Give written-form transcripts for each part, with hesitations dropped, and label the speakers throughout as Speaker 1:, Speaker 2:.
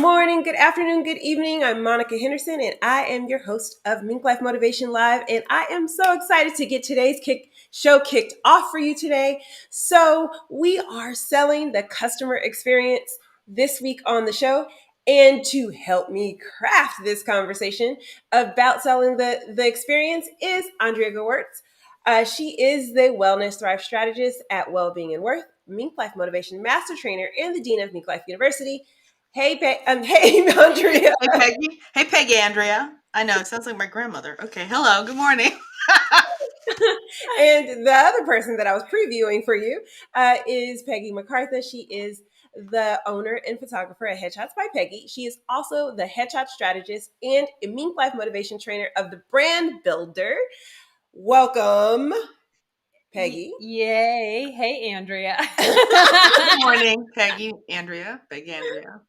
Speaker 1: morning, good afternoon, good evening. I'm Monica Henderson, and I am your host of Mink Life Motivation Live. And I am so excited to get today's show kicked off for you today. So, we are selling the customer experience this week on the show. And to help me craft this conversation about selling the experience is Andrea Gewirtz. She is the Wellness Thrive Strategist at Wellbeing and Worth, Mink Life Motivation Master Trainer, and the Dean of Mink Life University. Hey, hey, Andrea.
Speaker 2: Hey, Peggy. Hey, Peggy, Andrea. I know, it sounds like my grandmother. Okay, hello, good morning.
Speaker 1: And the other person that I was previewing for you is Peggy MacArthur. She is the owner and photographer at Headshots by Peggy. She is also the headshot strategist and a Mink Life Motivation Trainer of the Brand Builder. Welcome, Peggy.
Speaker 3: Yay. Hey, Andrea.
Speaker 2: Good morning, Peggy, Andrea. Peggy, Andrea.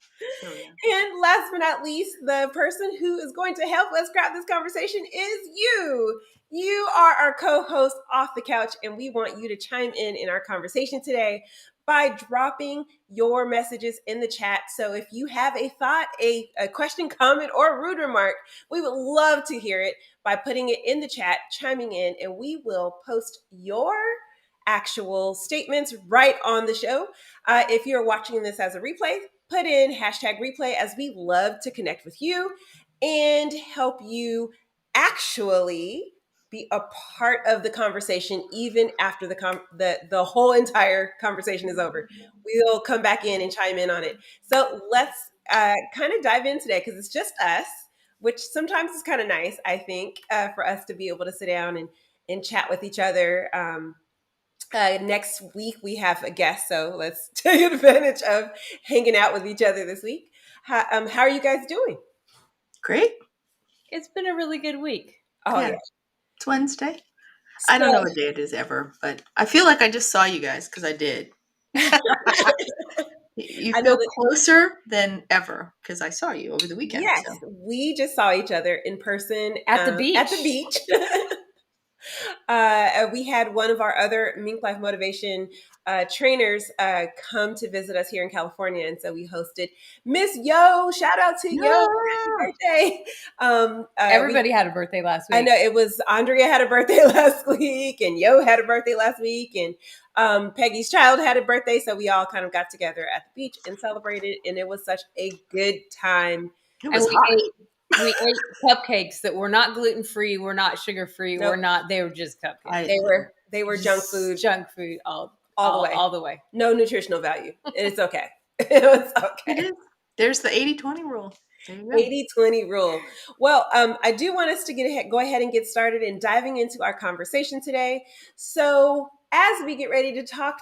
Speaker 1: And last but not least, the person who is going to help us craft this conversation is you. You are our co-host off the couch, and we want you to chime in our conversation today by dropping your messages in the chat. So if you have a thought, a question, comment, or a rude remark, we would love to hear it by putting it in the chat, chiming in, and we will post your actual statements right on the show. If you're watching this as a replay, put in hashtag replay, as we love to connect with you and help you actually be a part of the conversation even after the whole entire conversation is over. We'll come back in and chime in on it. So let's kind of dive in today, because it's just us, which sometimes is kind of nice, I think, for us to be able to sit down and chat with each other. Next week we have a guest, so let's take advantage of hanging out with each other this week. How are you guys doing?
Speaker 2: Great.
Speaker 3: It's been a really good week.
Speaker 1: Oh yeah.
Speaker 2: It's Wednesday. I don't know what day it is ever, but I feel like I just saw you guys because I did. You feel closer than ever because I saw you over the weekend.
Speaker 1: Yes, so. We just saw each other in person
Speaker 3: at the beach.
Speaker 1: At the beach. We had one of our other Mink Life Motivation trainers come to visit us here in California, and so we hosted Miss Yo. Shout out to Yo! Happy birthday!
Speaker 3: Everybody had a birthday last week.
Speaker 1: I know, it was Andrea had a birthday last week, and Yo had a birthday last week, and Peggy's child had a birthday, so we all kind of got together at the beach and celebrated, and it was such a good time.
Speaker 3: It was hot. We ate cupcakes that were not gluten-free, were not sugar-free,
Speaker 1: nope.
Speaker 3: They were just cupcakes.
Speaker 1: They were junk food.
Speaker 3: Junk food all the way.
Speaker 1: No nutritional value. It's okay. It was okay.
Speaker 2: It is. There's the 80-20 rule.
Speaker 1: 80-20 rule. Well, I do want us to go ahead and get started in diving into our conversation today. So as we get ready to talk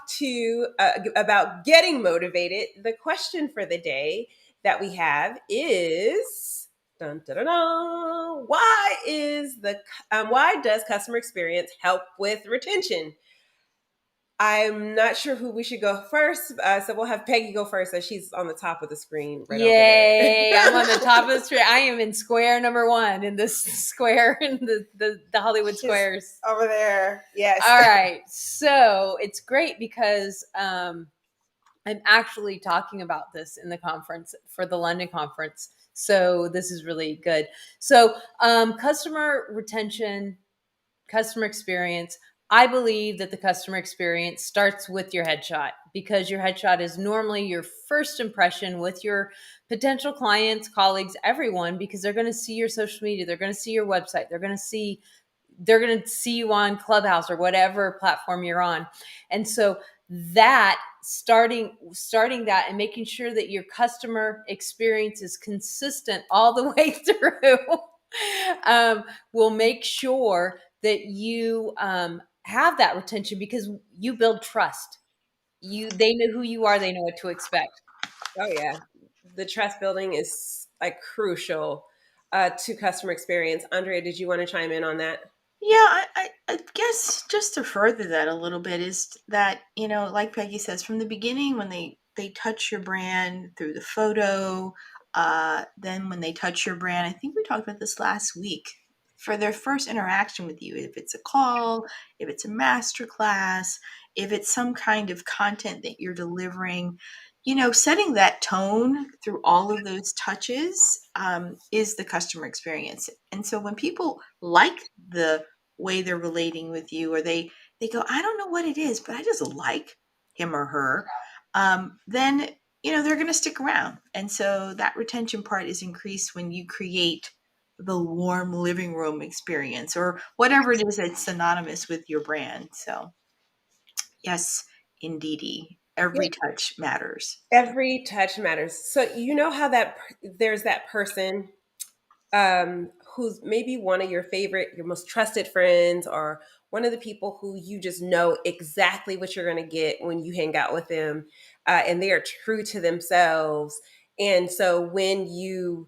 Speaker 1: about getting motivated, the question for the day that we have is, dun, dun, dun, dun, why does customer experience help with retention? I'm not sure who we should go first, so we'll have Peggy go first, as she's on the top of the screen. Right.
Speaker 3: Yay! I'm on the top of the screen. I am in square number 1 in this square in the Hollywood squares
Speaker 1: over there. Yes.
Speaker 3: All right. So it's great because I'm actually talking about this in the conference for the London conference. So this is really good. So customer retention, customer experience. I believe that the customer experience starts with your headshot, because your headshot is normally your first impression with your potential clients, colleagues, everyone, because they're going to see your social media. They're going to see your website. They're going to see you on Clubhouse or whatever platform you're on. And so that starting that and making sure that your customer experience is consistent all the way through will make sure that you have that retention, because you build trust. They know who you are. They know what to expect.
Speaker 1: Oh yeah. The trust building is like crucial to customer experience. Andrea, did you want to chime in on that?
Speaker 2: Yeah, I guess just to further that a little bit is that, like Peggy says, from the beginning, when they touch your brand through the photo, then when they touch your brand, I think we talked about this last week, for their first interaction with you, if it's a call, if it's a masterclass, if it's some kind of content that you're delivering, setting that tone through all of those touches is the customer experience. And so when people like the way they're relating with you, or they go, I don't know what it is, but I just like him or her, then they're going to stick around. And so that retention part is increased when you create the warm living room experience, or whatever it is that's synonymous with your brand. So yes, indeedy, every touch matters.
Speaker 1: Every touch matters. So you know how there's that person who's maybe one of your favorite, your most trusted friends, or one of the people who you just know exactly what you're going to get when you hang out with them, and they are true to themselves. And so when you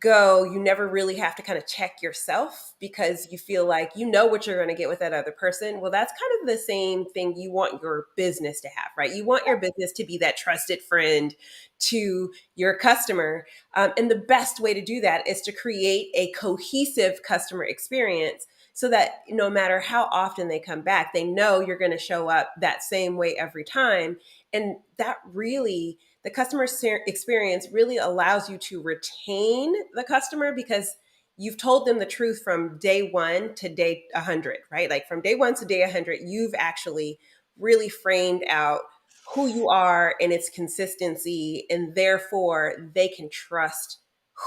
Speaker 1: go, you never really have to kind of check yourself because you feel like you know what you're going to get with that other person. Well, that's kind of the same thing you want your business to have, right? You want your business to be that trusted friend to your customer. And the best way to do that is to create a cohesive customer experience so that no matter how often they come back, they know you're going to show up that same way every time. And that really, the customer experience really allows you to retain the customer because you've told them the truth from day one to day 100, right? Like from day one to day 100, you've actually really framed out who you are and its consistency. And therefore, they can trust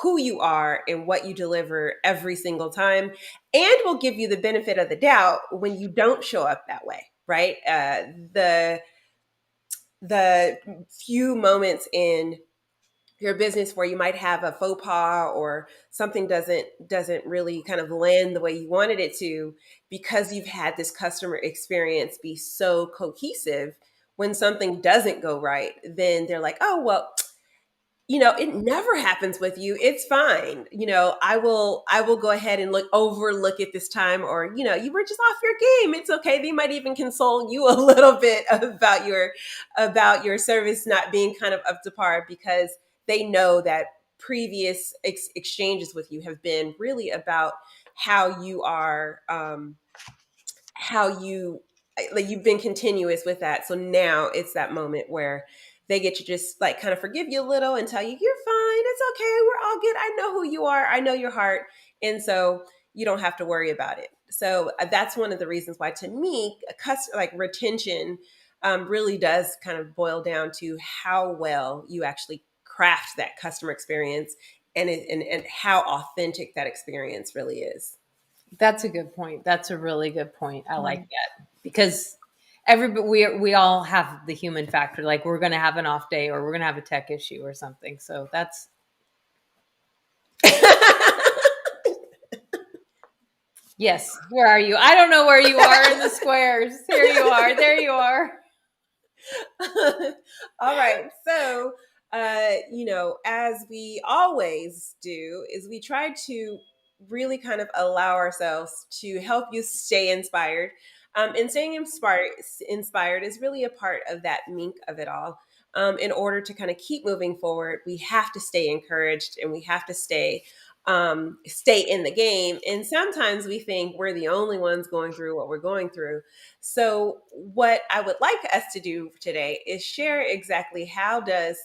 Speaker 1: who you are and what you deliver every single time, and will give you the benefit of the doubt when you don't show up that way, right? The few moments in your business where you might have a faux pas or something doesn't really kind of land the way you wanted it to, because you've had this customer experience be so cohesive. When something doesn't go right, then they're like, oh well, it never happens with you. It's fine. I will go ahead and overlook it this time. Or, you were just off your game. It's okay. They might even console you a little bit about your service not being kind of up to par, because they know that previous exchanges with you have been really about how you are, how you like you've been continuous with that. So now it's that moment where they get to just like kind of forgive you a little and tell you you're fine, it's okay, we're all good, I know who you are, I know your heart. And so you don't have to worry about it. So that's one of the reasons why, to me, like retention really does kind of boil down to how well you actually craft that customer experience, and how authentic that experience really is.
Speaker 3: That's a good point. That's a really good point. I like that because everybody we all have the human factor. Like we're going to have an off day, or we're going to have a tech issue or something. So that's yes. Where are you? I don't know where you are in the squares. Here you are. There you are.
Speaker 1: All right. So, as we always do, is we try to really kind of allow ourselves to help you stay inspired. And staying inspired is really a part of that mink of it all. In order to kind of keep moving forward, we have to stay encouraged, and we have to stay in the game. And sometimes we think we're the only ones going through what we're going through. So, what I would like us to do today is share exactly how does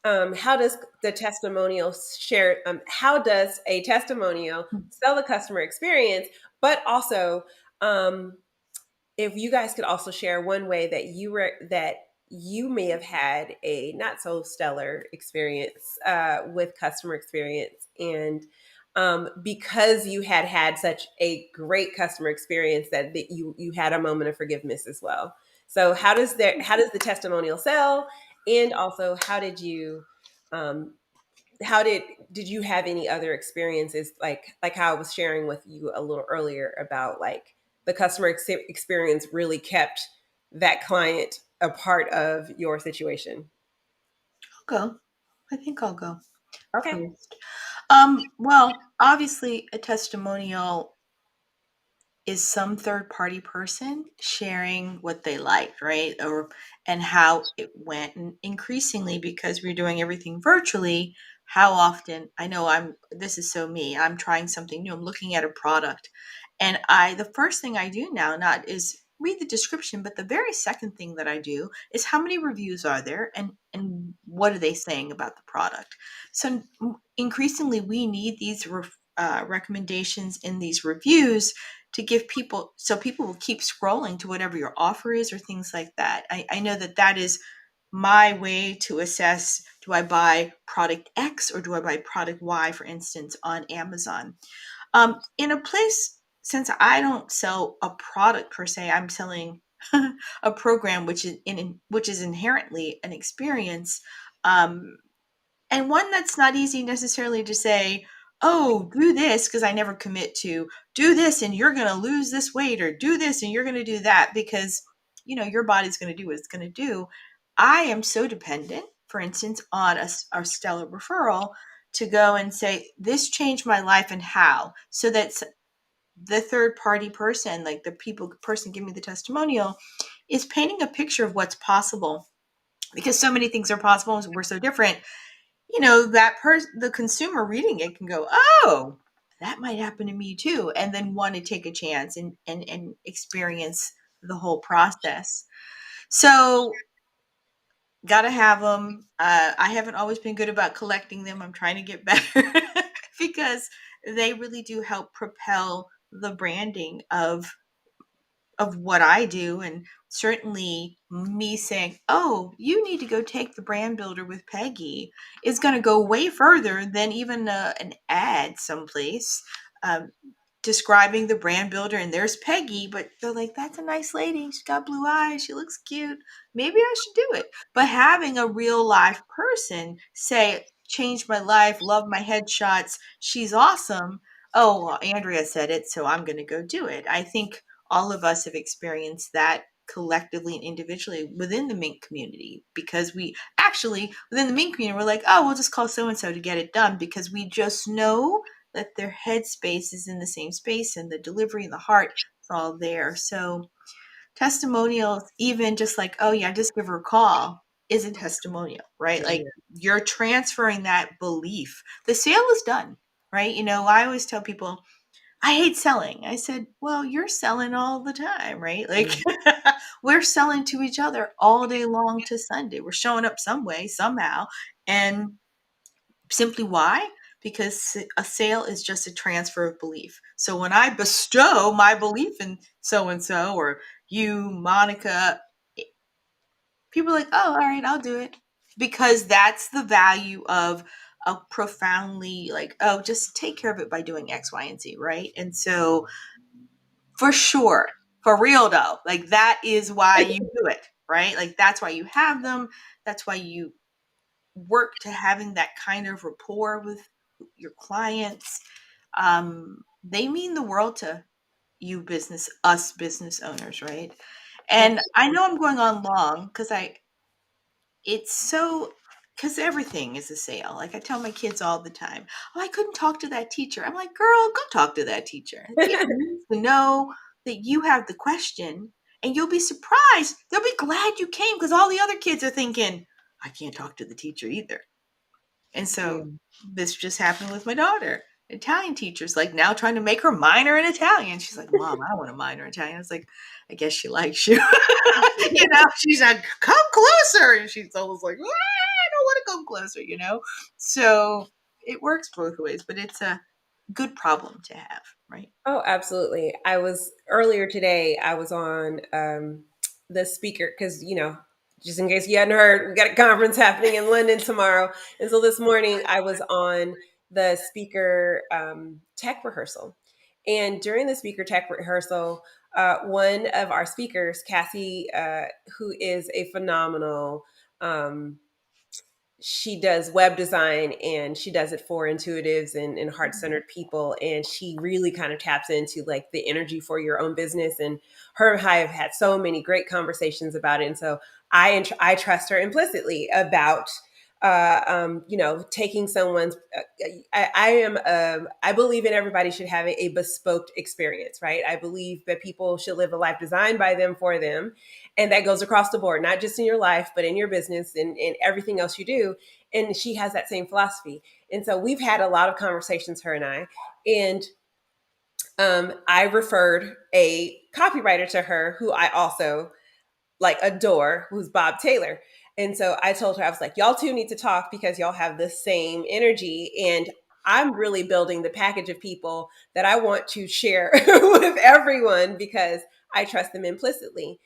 Speaker 1: the testimonial share how does a testimonial sell the customer experience, but also um, if you guys could also share one way that you may have had a not so stellar experience with customer experience, and because you had such a great customer experience that you had a moment of forgiveness as well. So how does the testimonial sell, and also um, how did you have any other experiences, like how I was sharing with you a little earlier about like the customer experience really kept that client a part of your situation?
Speaker 2: I'll go. I think I'll go
Speaker 1: Okay.
Speaker 2: first. Well, obviously, a testimonial is some third party person sharing what they liked, right? Or and how it went. And increasingly, because we're doing everything virtually, how often I know this is so me. I'm trying something new. I'm looking at a product. And the first thing I do now not is read the description, but the very second thing that I do is how many reviews are there, and what are they saying about the product. So increasingly, we need these recommendations in these reviews to give people, so people will keep scrolling to whatever your offer is or things like that. I know that that is my way to assess, do I buy product X or do I buy product Y, for instance, on Amazon. In a place, since I don't sell a product per se, I'm selling a program which is inherently an experience, um, and one that's not easy necessarily to say, oh, do this, because I never commit to do this and you're going to lose this weight, or do this and you're going to do that, because your body's going to do what it's going to do. I am so dependent, for instance, on a stellar referral to go and say, this changed my life, and how, so that the third party person, like the person giving me the testimonial, is painting a picture of what's possible, because so many things are possible and we're so different. That the consumer reading it can go, oh, that might happen to me too, and then want to take a chance and experience the whole process. So gotta have them. I haven't always been good about collecting them. I'm trying to get better because they really do help propel the branding of what I do. And certainly me saying, oh, you need to go take the brand builder with Peggy, is going to go way further than even an ad someplace. Um, Describing the brand builder, and there's Peggy, but they're like, that's a nice lady. She's got blue eyes. She looks cute. Maybe I should do it. But having a real live person say, changed my life, love my headshots, she's awesome. Oh, well, Andrea said it, so I'm going to go do it. I think all of us have experienced that collectively and individually within the mink community, because we actually, within the mink community, we're like, oh, we'll just call so and so to get it done, because we just know that their headspace is in the same space, and the delivery and the heart is all there. So testimonials, even just like, oh yeah, just give her a call, is a testimonial, right? Like, you're transferring that belief. The sale is done, right? I always tell people, I hate selling. I said, well, you're selling all the time, right? Like, we're selling to each other all day long to Sunday. We're showing up some way, somehow. And simply why? Because a sale is just a transfer of belief. So when I bestow my belief in so and so, or you, Monica, people are like, oh, all right, I'll do it. Because that's the value of a profoundly, like, oh, just take care of it by doing X, Y, and Z, right? And so, for sure, for real though, like, that is why you do it, right? Like, that's why you have them. That's why you work to having that kind of rapport with your clients. They mean the world to us business owners, right? And I know I'm going on long it's so, because everything is a sale. Like, I tell my kids all the time, oh, I couldn't talk to that teacher. I'm like, girl, go talk to that teacher. The teacher needs to know that you have the question, and you'll be surprised. They'll be glad you came, because all the other kids are thinking, I can't talk to the teacher either. And so this just happened with my daughter. Italian teacher's like now trying to make her minor in Italian. She's like, Mom, I want to minor in Italian. I was like, I guess she likes you. She's like, come closer. And she's always like, I don't want to come closer. So it works both ways, but it's a good problem to have, right?
Speaker 1: Oh, absolutely. Earlier today, I was on the speaker because, just in case you hadn't heard, we got a conference happening in London tomorrow. And so this morning I was on the speaker tech rehearsal. And during the speaker tech rehearsal, one of our speakers, Cassie, who is a phenomenal she does web design, and she does it for intuitives and heart-centered people, and she really kind of taps into like the energy for your own business. And her and I have had so many great conversations about it, and so I trust her implicitly about taking someone's I believe in everybody should have a bespoke experience, right? I believe that people should live a life designed by them for them, and that goes across the board, not just in your life, but in your business and everything else you do. And she has that same philosophy. And so we've had a lot of conversations, her and I. And I referred a copywriter to her who I also like adore, who's Bob Taylor. And so I told her, I was like, y'all two need to talk because y'all have the same energy. And I'm really building the package of people that I want to share with everyone because I trust them implicitly.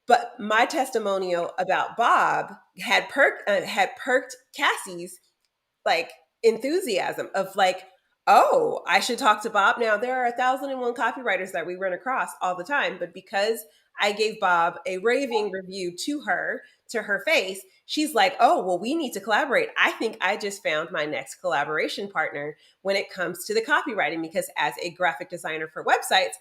Speaker 1: But my testimonial about Bob had perked Cassie's like enthusiasm of like, oh, I should talk to Bob. Now there are 1,001 copywriters that we run across all the time, but because I gave Bob a raving review to her face, she's like, oh, well, we need to collaborate. I think I just found my next collaboration partner when it comes to the copywriting, because as a graphic designer for websites,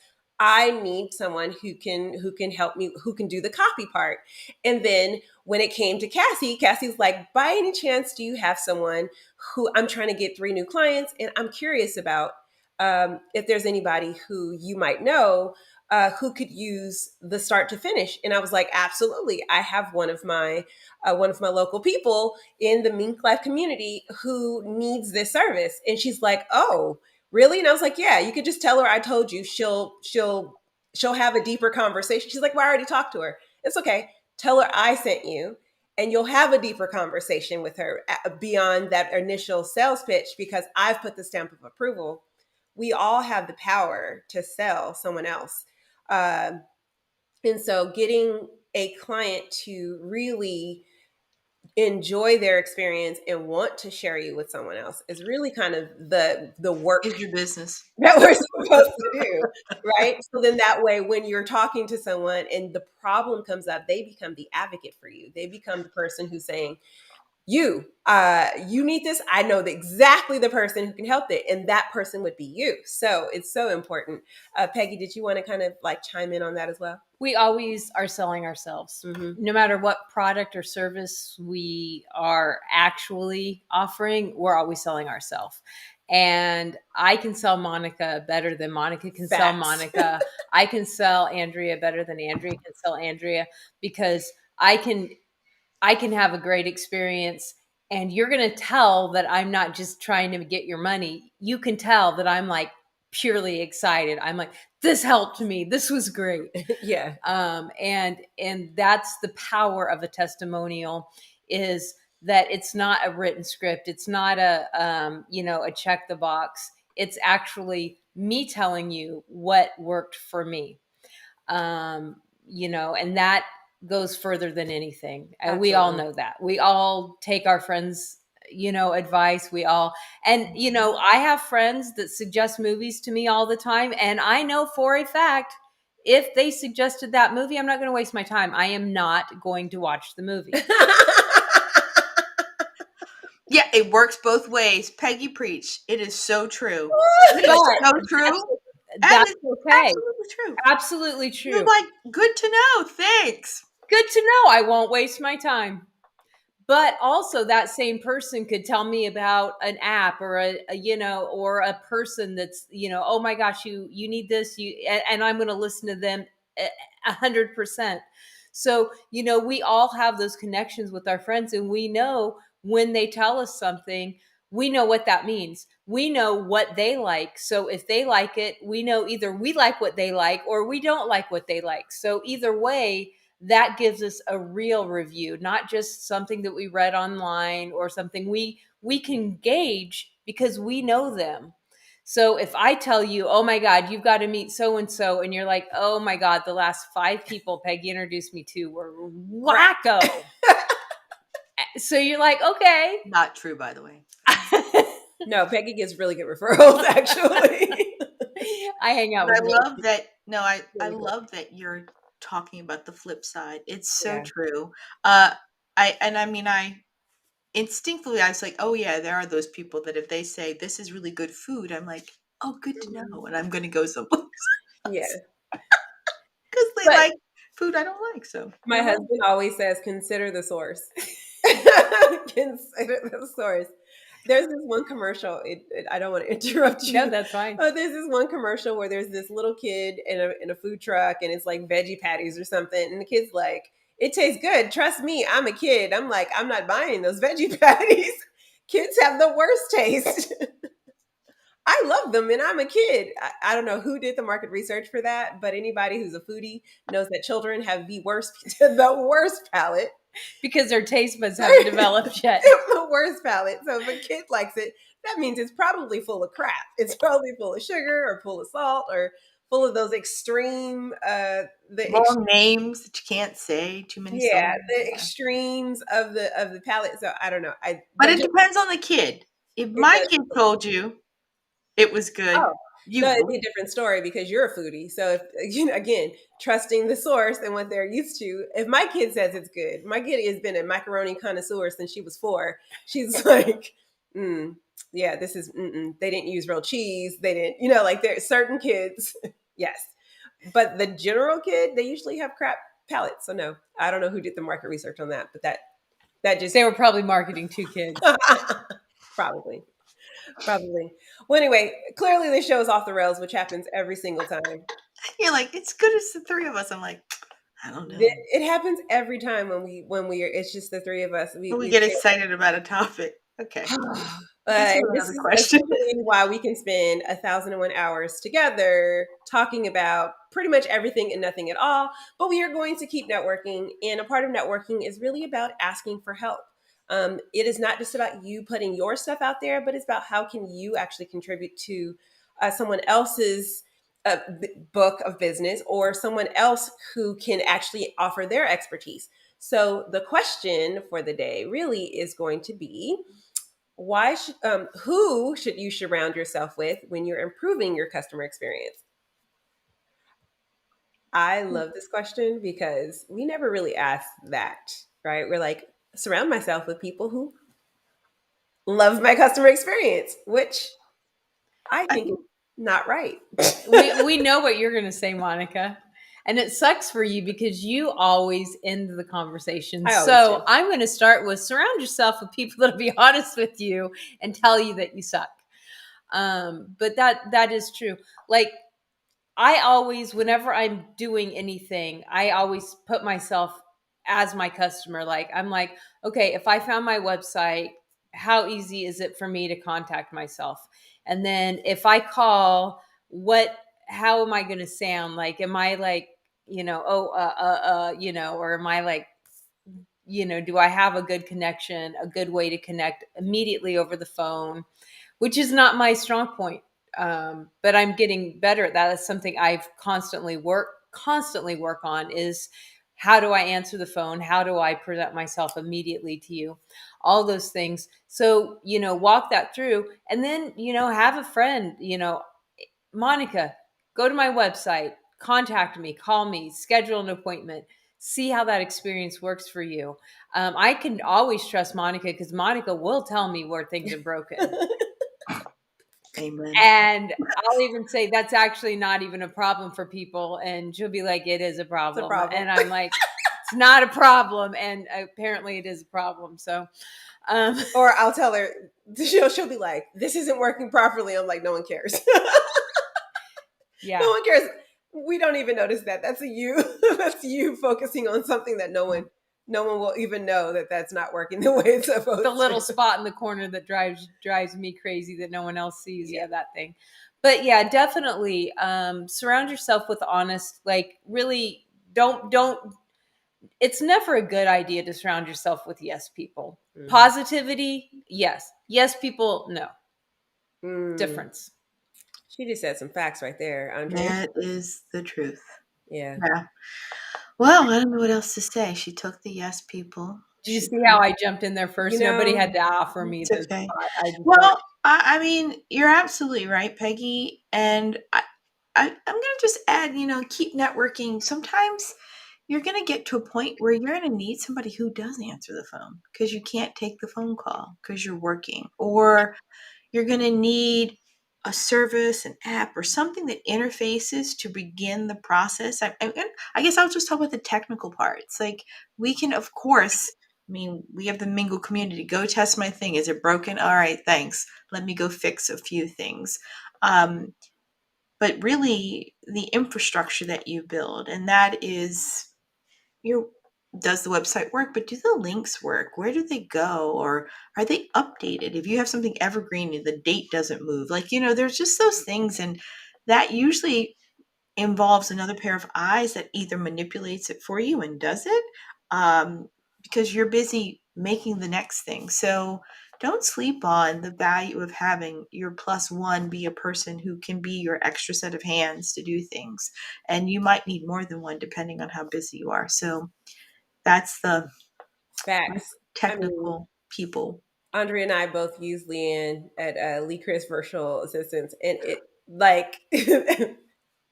Speaker 1: I need someone who can help me, who can do the copy part. And then when it came to Cassie, Cassie's like, by any chance, do you have someone who I'm trying to get 3 new clients, and I'm curious about if there's anybody who you might know who could use the start to finish. And I was like, absolutely. I have one of my local people in the Mink Life community who needs this service. And she's like, oh, really? And I was like, yeah, you could just tell her I told you. She'll have a deeper conversation. She's like, well, I already talked to her. It's okay. Tell her I sent you, and you'll have a deeper conversation with her beyond that initial sales pitch because I've put the stamp of approval. We all have the power to sell someone else. Um, and so getting a client to really enjoy their experience and want to share you with someone else is really kind of the work
Speaker 2: Is your business.
Speaker 1: that we're supposed to do, right? So then that way, when you're talking to someone and the problem comes up, they become the advocate for you. They become the person who's saying, you need this. I know exactly the person who can help it, and that person would be you. So it's so important. Peggy, did you want to kind of like chime in on that as well?
Speaker 3: We always are selling ourselves.
Speaker 1: Mm-hmm.
Speaker 3: No matter what product or service we are actually offering, we're always selling ourselves. And I can sell Monica better than Monica can sell
Speaker 1: Facts.
Speaker 3: Monica. I can sell Andrea better than Andrea can sell Andrea, because I can have a great experience, and you're going to tell that I'm not just trying to get your money. You can tell that I'm like purely excited. I'm like, this helped me. This was great.
Speaker 1: Yeah.
Speaker 3: And that's the power of a testimonial, is that it's not a written script. It's not a check the box. It's actually me telling you what worked for me. And that goes further than anything. And we all know that. We all take our friends, advice. We all, and, I have friends that suggest movies to me all the time. And I know for a fact, if they suggested that movie, I'm not going to waste my time. I am not going to watch the movie.
Speaker 2: Yeah, it works both ways. Peggy preach. It is so true. It is so true.
Speaker 3: That's
Speaker 2: And
Speaker 3: okay.
Speaker 2: absolutely true.
Speaker 3: Absolutely true.
Speaker 2: You're like, good to know. Thanks.
Speaker 3: Good to know. I won't waste my time. But also, that same person could tell me about an app or or a person that's, oh my gosh, you need this, and I'm going to listen to them 100%. So, we all have those connections with our friends, and we know when they tell us something, we know what that means. We know what they like. So if they like it, we know either we like what they like or we don't like what they like. So either way, that gives us a real review, not just something that we read online or something we can gauge because we know them. So if I tell you, oh my God, you've got to meet so-and-so, and you're like, oh my God, the last 5 people Peggy introduced me to were wacko. So you're like, okay.
Speaker 2: Not true, by the way.
Speaker 1: No, Peggy gets really good referrals, actually.
Speaker 3: I hang out
Speaker 2: But
Speaker 3: with
Speaker 2: I love that. No, I love that you're talking about the flip side. It's so true. I instinctively I was like, oh yeah, there are those people that if they say this is really good food, I'm like, oh, good to know, and I'm going to go someplace.
Speaker 1: Yeah.
Speaker 2: Because they like food I don't like. So
Speaker 1: my husband always says, consider the source. Consider the source. There's this one commercial. I don't want to interrupt you.
Speaker 3: No, that's fine.
Speaker 1: There's this one commercial where there's this little kid in a food truck, and it's like veggie patties or something, and the kid's like, "It tastes good. Trust me, I'm a kid." I'm like, "I'm not buying those veggie patties. Kids have the worst taste." I love them and I'm a kid. I don't know who did the market research for that, but anybody who's a foodie knows that children have the worst, the worst palate.
Speaker 3: Because their taste buds haven't developed yet.
Speaker 1: The worst palate. So if a kid likes it, that means it's probably full of crap. It's probably full of sugar or full of salt or full of those extreme
Speaker 2: Long names that you can't say, too many
Speaker 1: yeah,
Speaker 2: syllables.
Speaker 1: the
Speaker 2: Yeah.
Speaker 1: extremes of the palate. So I don't know.
Speaker 2: But it depends on the kid. If
Speaker 1: it
Speaker 2: my
Speaker 1: does.
Speaker 2: kid told you it was good,
Speaker 1: Oh,
Speaker 2: you
Speaker 1: no, it'd be
Speaker 2: believe
Speaker 1: a different story because you're a foodie. So if again, trusting the source and what they're used to. If my kid says it's good, my kid has been a macaroni connoisseur since she was 4. She's like, yeah, this is. They didn't use real cheese. They didn't, like there's certain kids, yes, but the general kid, they usually have crap palates. So no, I don't know who did the market research on that, but that just
Speaker 3: They were probably marketing 2 kids.
Speaker 1: probably. Probably. Well, anyway, clearly the show's off the rails, which happens every single time.
Speaker 2: you're like, it's good as the three of us. I'm like, I don't know.
Speaker 1: It happens every time when we are. It's just the three of us.
Speaker 2: We get excited about a topic. Okay.
Speaker 1: And this
Speaker 2: Another
Speaker 1: is
Speaker 2: question.
Speaker 1: essentially why we can spend 1,001 hours together talking about pretty much everything and nothing at all. But we are going to keep networking, and a part of networking is really about asking for help. It is not just about you putting your stuff out there, but it's about how can you actually contribute to someone else's book of business or someone else who can actually offer their expertise. So the question for the day really is going to be who should you surround yourself with when you're improving your customer experience? I love this question because we never really ask that, right? We're like, surround myself with people who love my customer experience, which I think is not right.
Speaker 3: We know what you're going to say, Monica. And it sucks for you because you always end the conversation. So I'm going to start with surround yourself with people that'll be honest with you and tell you that you suck. But that is true. Like I always, whenever I'm doing anything, I always put myself as my customer. Like I'm like, okay, if I found my website, how easy is it for me to contact myself? And then if I call, how am I going to sound? Like, am I like, or am I like, do I have a good connection, a good way to connect immediately over the phone, which is not my strong point. But I'm getting better at that. That's something I've constantly work on is how do I answer the phone? How do I present myself immediately to you? All those things. So, walk that through and then, have a friend, Monica, go to my website, contact me, call me, schedule an appointment, see how that experience works for you. I can always trust Monica because Monica will tell me where things are broken.
Speaker 2: Amen.
Speaker 3: And I'll even say that's actually not even a problem for people. And she'll be like, it is a problem.
Speaker 1: It's a problem.
Speaker 3: And I'm like, it's not a problem. And apparently it is a problem. So,
Speaker 1: or I'll tell her, she'll be like, this isn't working properly. I'm like, no one cares.
Speaker 3: Yeah.
Speaker 1: No one cares. We don't even notice that. That's you focusing on something that no one will even know that that's not working the way it's supposed to.
Speaker 3: The little spot in the corner that drives me crazy that no one else sees. Yeah, that thing. But yeah, definitely surround yourself with honest, like really don't it's never a good idea to surround yourself with yes people. Positivity, yes. Yes people, no. Difference.
Speaker 1: She just said some facts right there, Andrea.
Speaker 2: That is the truth.
Speaker 1: Yeah.
Speaker 2: Well, I don't know what else to say. She took the yes people.
Speaker 3: Did you see how I jumped in there first? Nobody had to offer me this.
Speaker 2: Okay. Well, I mean, you're absolutely right, Peggy. And I'm going to just add, keep networking. Sometimes you're going to get to a point where you're going to need somebody who does answer the phone because you can't take the phone call because you're working, or you're going to need a service, an app, or something that interfaces to begin the process. I guess I'll just talk about the technical parts. Like we can, of course, we have the Mingle community. Go test my thing. Is it broken? All right, thanks. Let me go fix a few things. But really, the infrastructure that you build, and that is does the website work, but do the links work? Where do they go? Or are they updated? If you have something evergreen and the date doesn't move, like, there's just those things. And that usually involves another pair of eyes that either manipulates it for you and does it, because you're busy making the next thing. So don't sleep on the value of having your plus one be a person who can be your extra set of hands to do things. And you might need more than one depending on how busy you are. So that's the
Speaker 1: Facts. I mean,
Speaker 2: technical people.
Speaker 1: Andrea and I both use Leanne at Lee Chris Virtual Assistants, and it like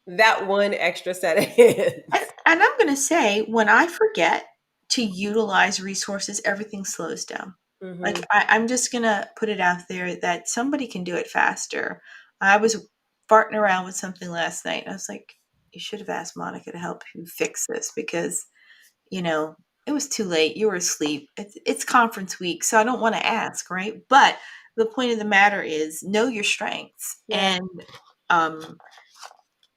Speaker 1: that one extra set of
Speaker 2: And,
Speaker 1: hands.
Speaker 2: and I'm going to say, when I forget to utilize resources, everything slows down.
Speaker 1: Mm-hmm.
Speaker 2: Like, I'm just going to put it out there that somebody can do it faster. I was farting around with something last night, and I was like, you should have asked Monica to help you fix this because, it was too late. You were asleep. It's conference week, so I don't want to ask, right? But the point of the matter is know your strengths.
Speaker 1: Yeah.
Speaker 2: And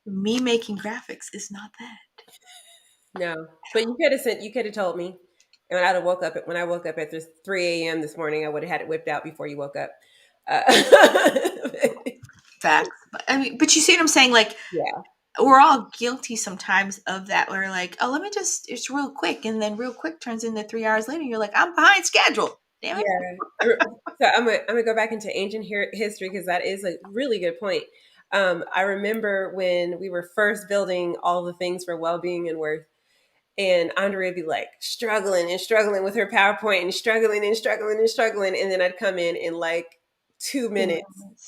Speaker 2: me making graphics is not that.
Speaker 1: No, but you could have told me, and when I woke up at 3 a.m. this morning, I would have had it whipped out before you woke up. Uh,
Speaker 2: Facts. I mean, but you see what I'm saying? Like,
Speaker 1: yeah,
Speaker 2: we're all guilty sometimes of that. We're like, oh, let me just, it's real quick. And then real quick turns into 3 hours later. You're like, I'm behind schedule. Damn it.
Speaker 1: yeah. So I'm gonna go back into ancient history because that is a really good point. I remember when we were first building all the things for well-being and worth. And Andrea would be like struggling and struggling with her PowerPoint and struggling and struggling and struggling. And then I'd come in like 2 minutes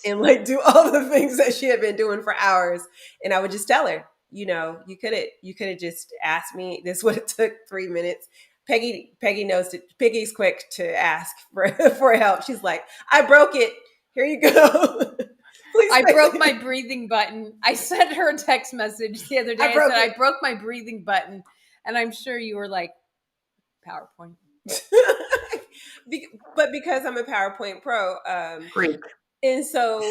Speaker 1: and like do all the things that she had been doing for hours. And I would just tell her, you could have just asked me. This would have took 3 minutes. Peggy knows that Peggy's quick to ask for, for help. She's like, I broke it. Here you go. Please.
Speaker 3: I broke my breathing button. I sent her a text message the other day. I said, I broke my breathing button. And I'm sure you were like, PowerPoint.
Speaker 1: But because I'm a PowerPoint pro,
Speaker 2: Great.
Speaker 1: and so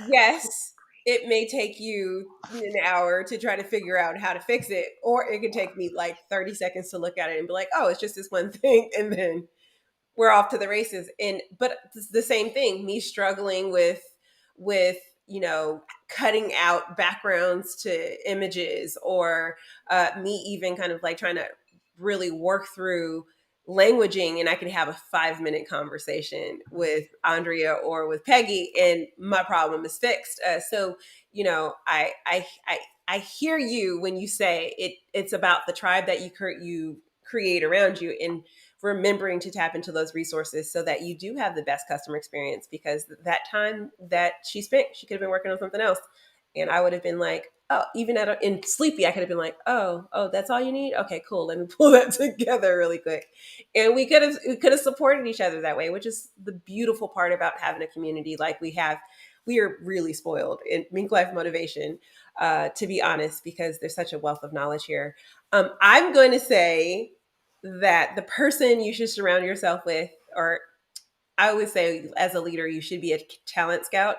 Speaker 1: yes, it may take you an hour to try to figure out how to fix it, or it could take me like 30 seconds to look at it and be like, oh, it's just this one thing, and then we're off to the races. And but it's the same thing, me struggling with cutting out backgrounds to images, or me even kind of like trying to really work through languaging, and I can have a 5-minute conversation with Andrea or with Peggy and my problem is fixed. So I hear you when you say it's about the tribe that you create around you, and remembering to tap into those resources so that you do have the best customer experience, because that time that she spent, she could have been working on something else. And I would have been like, oh, even in sleepy, I could have been like, oh, that's all you need. Okay, cool. Let me pull that together really quick. And we could have supported each other that way, which is the beautiful part about having a community like we have. We are really spoiled in Mink Life Motivation, to be honest, because there's such a wealth of knowledge here. I'm going to say that the person you should surround yourself with, or I would say as a leader, you should be a talent scout,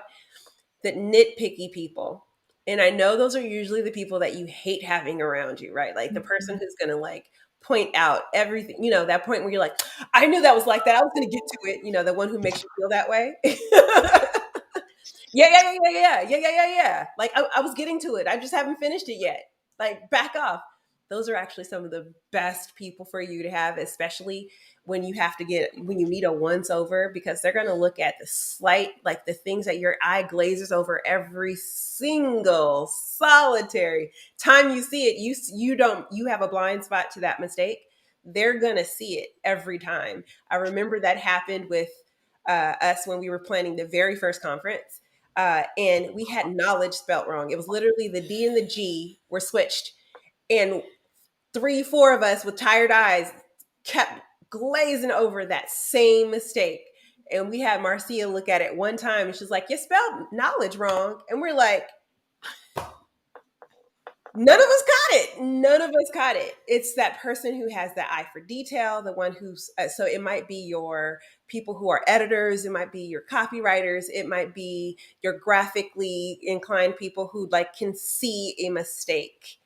Speaker 1: that nitpicky people. And I know those are usually the people that you hate having around you, right? Like the person who's going to like point out everything, that point where you're like, I knew that was like that. I was going to get to it, the one who makes you feel that way. Yeah. Like I was getting to it. I just haven't finished it yet. Like back off. Those are actually some of the best people for you to have, especially when when you need a once over, because they're going to look at the slight, like the things that your eye glazes over every single solitary time you see it. You have a blind spot to that mistake. They're going to see it every time. I remember that happened with us when we were planning the very first conference. And we had knowledge spelt wrong. It was literally the D and the G were switched. And 3, 4 of us with tired eyes kept glazing over that same mistake. And we had Marcia look at it one time and she's like, you spelled knowledge wrong. And we're like, none of us caught it. None of us caught it. It's that person who has the eye for detail, the one who's, so it might be your people who are editors, it might be your copywriters, it might be your graphically inclined people who like can see a mistake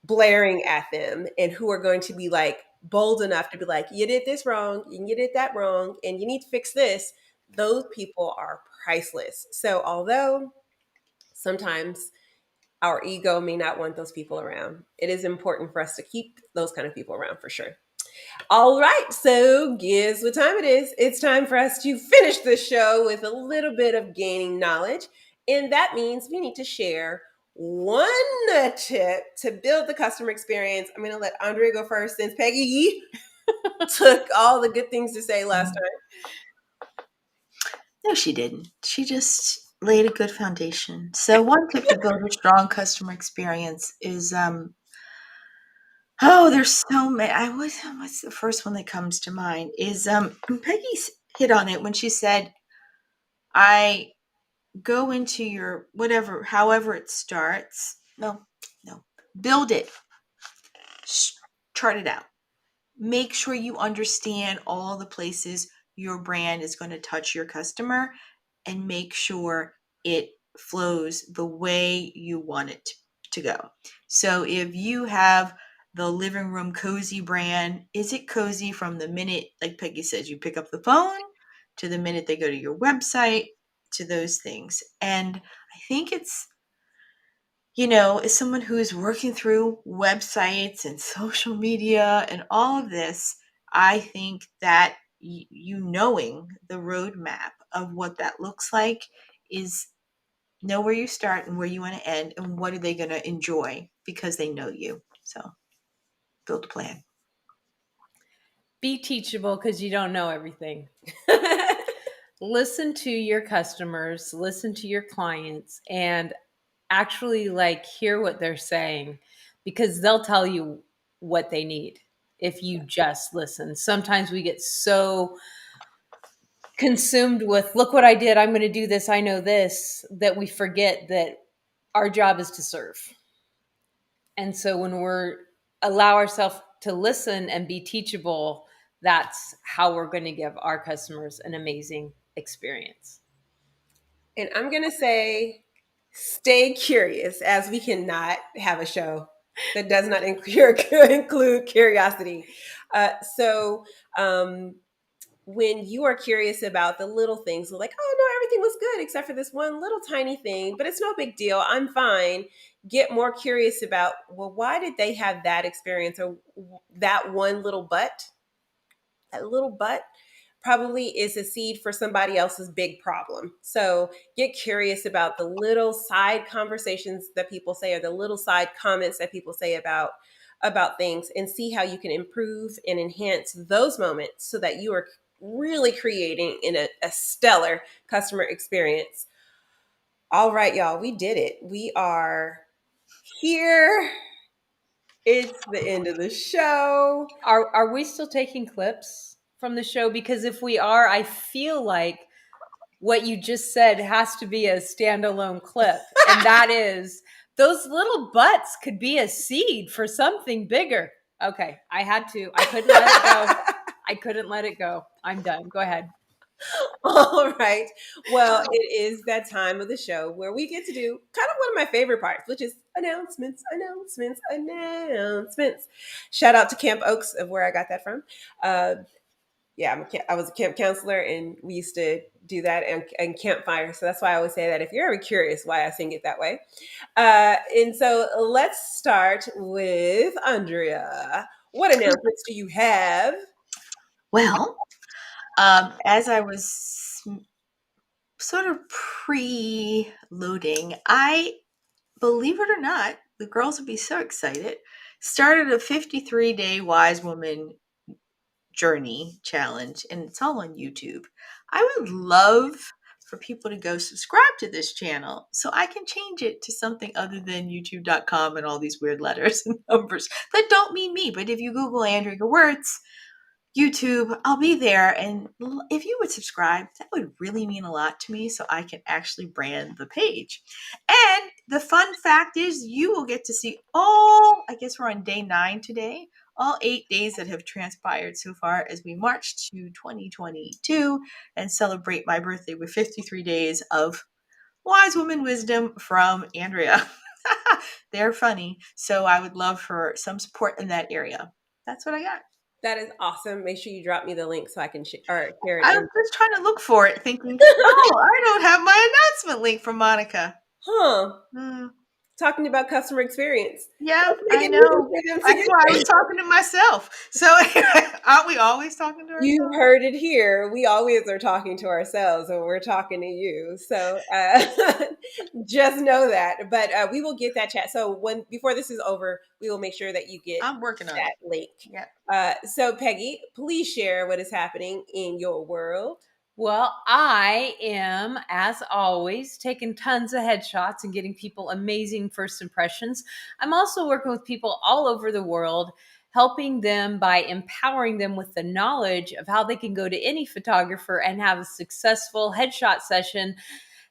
Speaker 1: blaring at them and who are going to be like bold enough to be like, you did this wrong, you did that wrong, and you need to fix this, those people are priceless. So although sometimes our ego may not want those people around, it is important for us to keep those kind of people around for sure. All right, so guess what time it is? It's time for us to finish the show with a little bit of gaining knowledge. And that means we need to share one tip to build the customer experience. I'm going to let Andrea go first since Peggy took all the good things to say last time.
Speaker 2: No, she didn't. She just laid a good foundation. So one tip to build a strong customer experience is oh, there's so many. What's the first one that comes to mind is Peggy's hit on it when she said, I go into your whatever, however it starts. No, build it, chart it out. Make sure you understand all the places your brand is going to touch your customer and make sure it flows the way you want it to go. So if you have the living room cozy brand, is it cozy from the minute, like Peggy says, you pick up the phone to the minute they go to your website, to those things? And I think it's, as someone who is working through websites and social media and all of this, I think that you knowing the roadmap of what that looks like is know where you start and where you want to end and what are they going to enjoy because they know you. So build a plan.
Speaker 3: Be teachable because you don't know everything. Listen to your customers, listen to your clients, and actually hear what they're saying, because they'll tell you what they need if you just listen. Sometimes we get so consumed with, look what I did, I'm going to do this, I know this, that we forget that our job is to serve. And so when we're allow ourselves to listen and be teachable, that's how we're going to give our customers an amazing experience.
Speaker 1: And I'm going to say, stay curious, as we cannot have a show that does not include curiosity. So, when you are curious about the little things, like, oh no, everything was good except for this one little tiny thing, but it's no big deal, I'm fine. Get more curious about, well, why did they have that experience, or that one little but? That little but probably is a seed for somebody else's big problem. So get curious about the little side conversations that people say, or the little side comments that people say about things, and see how you can improve and enhance those moments so that you are really creating in a stellar customer experience. All right, y'all, we did it. We are here. It's the end of the show.
Speaker 3: Are we still taking clips from the show? Because if we are, I feel like what you just said has to be a standalone clip. And that is, those little butts could be a seed for something bigger. Okay, I couldn't let it go. I couldn't let it go. I'm done. Go ahead.
Speaker 1: All right. Well, it is that time of the show where we get to do kind of one of my favorite parts, which is announcements, announcements, announcements. Shout out to Camp Oaks, of where I got that from. Yeah, I was a camp counselor, and we used to do that and campfire. So that's why I always say that if you're ever curious why I sing it that way. And so let's start with Andrea. What announcements do you have?
Speaker 2: Well, as I was sort of pre-loading, I, believe it or not, the girls would be so excited, started a 53-day Wise Woman journey challenge, and it's all on YouTube. I would love for people to go subscribe to this channel so I can change it to something other than youtube.com and all these weird letters and numbers that don't mean me. But if you Google Andrea Wertz, YouTube, I'll be there. And if you would subscribe, that would really mean a lot to me so I can actually brand the page. And the fun fact is, you will get to see all, I guess we're on day 9 today, all 8 days that have transpired so far as we march to 2022 and celebrate my birthday with 53 days of wise woman wisdom from Andrea. They're funny. So I would love for some support in that area. That's what I got.
Speaker 1: That is awesome. Make sure you drop me the link so I can share it.
Speaker 2: I was just trying to look for it, thinking, oh, I don't have my announcement link from Monica.
Speaker 1: Huh.
Speaker 2: Hmm.
Speaker 1: Talking about customer experience.
Speaker 2: Yeah,
Speaker 1: Let's make
Speaker 2: I
Speaker 1: it
Speaker 2: know.
Speaker 1: easy for them to
Speaker 2: That's
Speaker 1: get
Speaker 2: why I was
Speaker 1: there.
Speaker 2: talking to myself. So aren't we always talking to
Speaker 1: You
Speaker 2: ourselves?
Speaker 1: heard it here. We always are talking to ourselves when we're talking to you. So just know that. But we will get that chat. So before this is over, we will make sure that you get
Speaker 2: I'm working on
Speaker 1: that
Speaker 2: it.
Speaker 1: link.
Speaker 2: Yeah.
Speaker 1: So Peggy, please share what is happening in your world.
Speaker 3: Well, I am, as always, taking tons of headshots and getting people amazing first impressions. I'm also working with people all over the world, helping them by empowering them with the knowledge of how they can go to any photographer and have a successful headshot session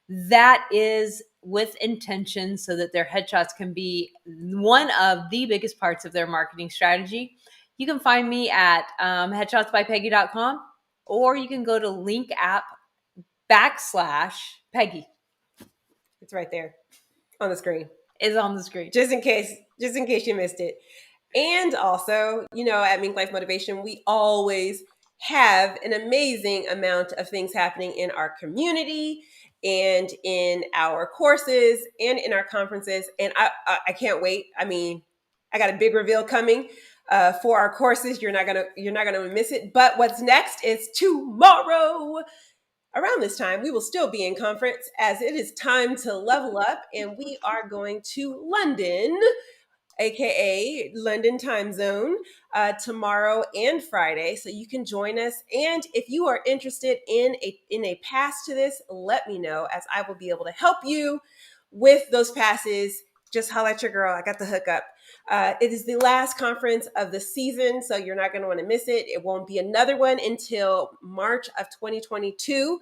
Speaker 3: that is with intention so that their headshots can be one of the biggest parts of their marketing strategy. You can find me at headshotsbypeggy.com, or you can go to link app /Peggy.
Speaker 1: It's right there on the screen.
Speaker 3: Is on the screen.
Speaker 1: Just in case you missed it. And also, at Mink Life Motivation, we always have an amazing amount of things happening in our community and in our courses and in our conferences. And I can't wait. I mean, I got a big reveal coming for our courses. You're not gonna miss it. But what's next is tomorrow. Around this time, we will still be in conference as it is time to level up, and we are going to London, aka London time zone, tomorrow and Friday. So you can join us. And if you are interested in a pass to this, let me know, as I will be able to help you with those passes. Just holla at your girl. I got the hookup. It is the last conference of the season, so you're not going to want to miss it. It won't be another one until March of 2022.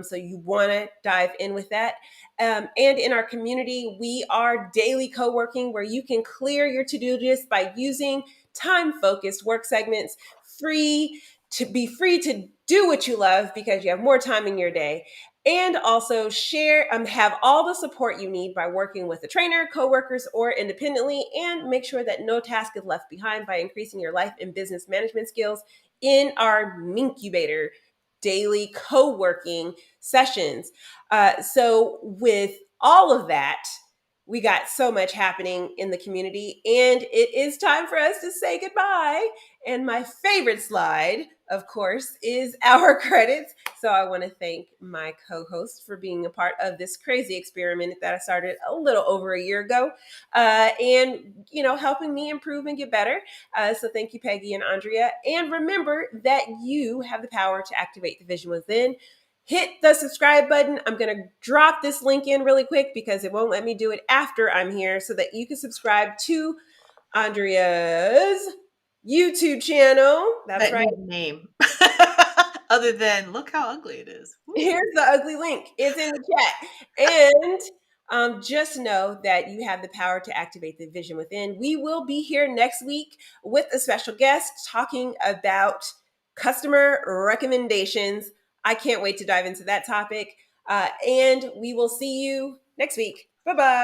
Speaker 1: So you want to dive in with that. And in our community, we are daily co-working where you can clear your to-do list by using time-focused work segments, free to do what you love because you have more time in your day. And also have all the support you need by working with a trainer, coworkers, or independently, and make sure that no task is left behind by increasing your life and business management skills in our Minkubator daily co-working sessions. So with all of that, we got so much happening in the community, and it is time for us to say goodbye. And my favorite slide, of course, is our credits. So I want to thank my co-host for being a part of this crazy experiment that I started a little over a year ago, and helping me improve and get better. So thank you, Peggy and Andrea. And remember that you have the power to activate the vision within. Hit the subscribe button. I'm going to drop this link in really quick because it won't let me do it after I'm here, so that you can subscribe to Andrea's YouTube channel. That's
Speaker 2: That
Speaker 1: right.
Speaker 2: needs a name. Other than look how ugly it is. Woo.
Speaker 1: Here's the ugly link. It's in the chat. And just know that you have the power to activate the vision within. We will be here next week with a special guest talking about customer recommendations. I can't wait to dive into that topic. And we will see you next week. Bye-bye.